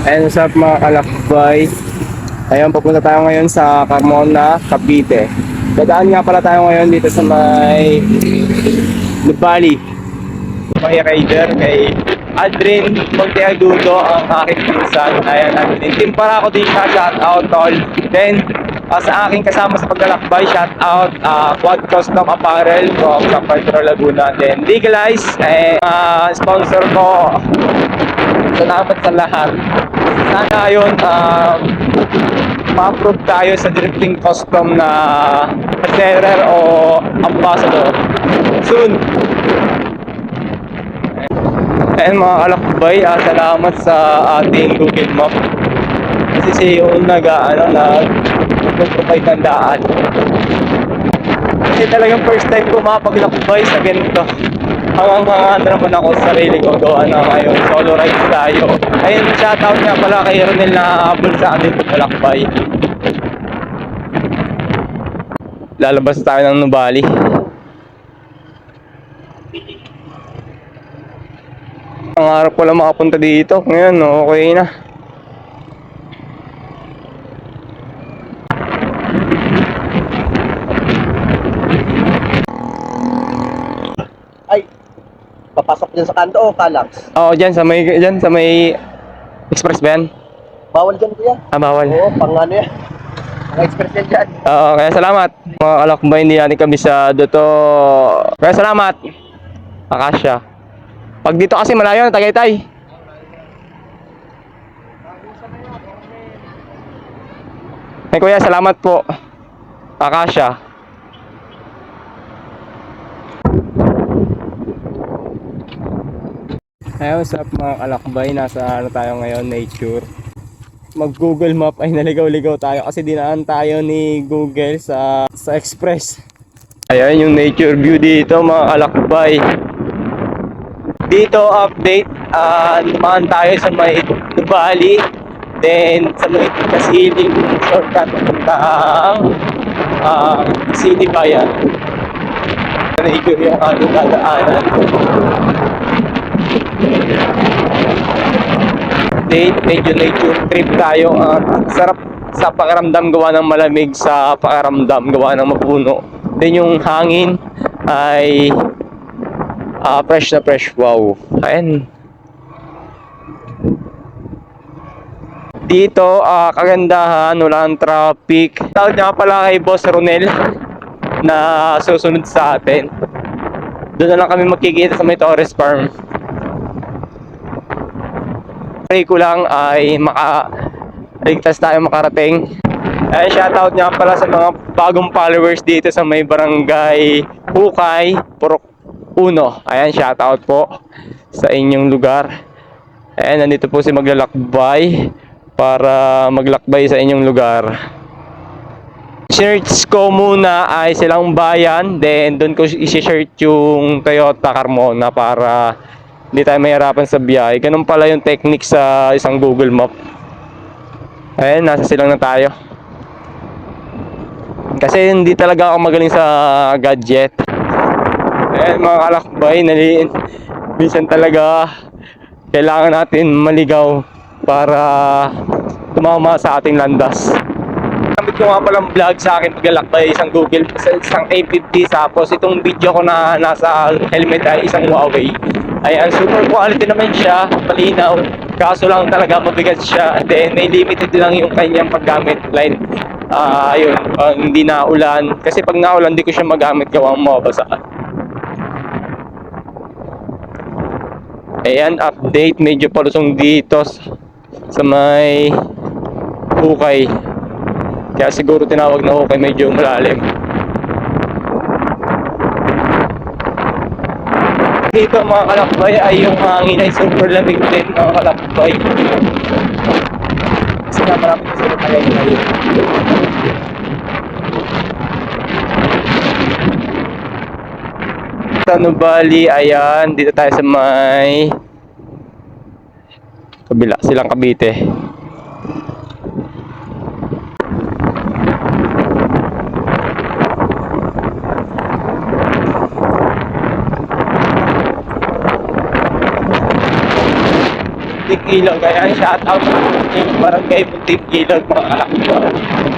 And what's up mga kalakbay? Ayun, papunta tayo ngayon sa Carmona, Cavite. Dadaan nga pala tayo ngayon dito sa may Nubali. May rider kay Aldrin Monteagudo ang aking pinsan. Ayan, Aldrin. Team para ako din siya. Shout out, tol. Then, sa aking kasama sa paglalakbay, shout out, Quad Custom Apparel from San Pedro, Laguna. Then, Legalize, sponsor ko. Salamat sa lahat. Sana yun, ma-approve tayo sa drifting custom na seller o ambassador soon. Ayan mga kalakbay, salamat sa ating Google Map kasi siya yung nag-provide ng daan. Kasi talagang first time ko makapaglakbay sa ganito. Hanggang naman ako sa sarili ko, gawa na ngayon, solo ride tayo. Ayun, shoutout nga pala kay Ronel na habol sa atin paglalakbay. Lalabas tayo ng Nubali. Ang harap ko lang makapunta dito, ngayon okay na. Papasok dyan sa kanto o Kalax? Oo, dyan sa may express ba yan? Bawal dyan kuya. Bawal. Oo, pang ano yan. Pang express yan dyan. Oo, kaya salamat. Mga kalakbay, hindi natin kabisado to. Kaya salamat. Akasya. Pag dito kasi malayo na Tagaytay. Hey kuya, salamat po. Akasya. Hey, what's up mga kalakbay? Nasa tayo ngayon, nature. Mag Google Map ay naligaw-ligaw tayo kasi dinaan tayo ni Google sa express. Ayan yung nature view dito mga kalakbay. Dito update, dumaan tayo sa may Nubali, then sa may Kasiling shortcut papuntang City Bayan. Nature yung ating dadaanan. Medyo nature trip tayo. Sarap sa pakiramdam, gawa ng malamig, sa pakiramdam gawa ng mapuno. Then yung hangin ay fresh na fresh. Wow. Ayan. Dito kagandahan, walang traffic. Tawag niya pala kay Boss Ronel na susunod sa atin. Doon na lang kami magkikita sa may Torres Farm. Pray ko lang ay ligtas tayo makarating. Ay, shoutout nga pala sa mga bagong followers dito sa may barangay Hukay, Purok 1. Ayan, shoutout po sa inyong lugar. Ayan, nandito po si maglalakbay para maglakbay sa inyong lugar. Search ko muna ay Silang Bayan, then doon ko i-search yung Toyota Carmona para hindi tayo mahirapan sa biyahe. Ganun pala yung technique sa isang Google Map. Ayan, nasa Silang na tayo. Kasi hindi talaga ako magaling sa gadget. Ayan mga kalakbay, minsan talaga kailangan natin maligaw para tumama sa ating landas. Gamit ko nga palang vlog sa akin paglalakbay, isang Google, isang A50, tapos itong video ko na nasa helmet ay isang Huawei. Ayan, super quality naman siya, malinaw. Kaso lang talaga mabigat siya. Then may limited lang yung kanyang paggamit line. Ayun, hindi na ulan. Kasi pag naulan, hindi ko siya magamit, gawang mabasa. Ayan, update. Medyo palusong dito sa may Hukay. Kaya siguro tinawag na Hukay, medyo malalim. Dito mga kalakbay ay yung hangin ay super lamig din mga kalakbay. Kasi nga marami kasi na tayo ngayon. Sa Nubali, ayan, dito tayo sa may kabila, Silang Cavite. Ilog. Ayan, shout out sa Barangay Munting Ilog, mga kalakbay.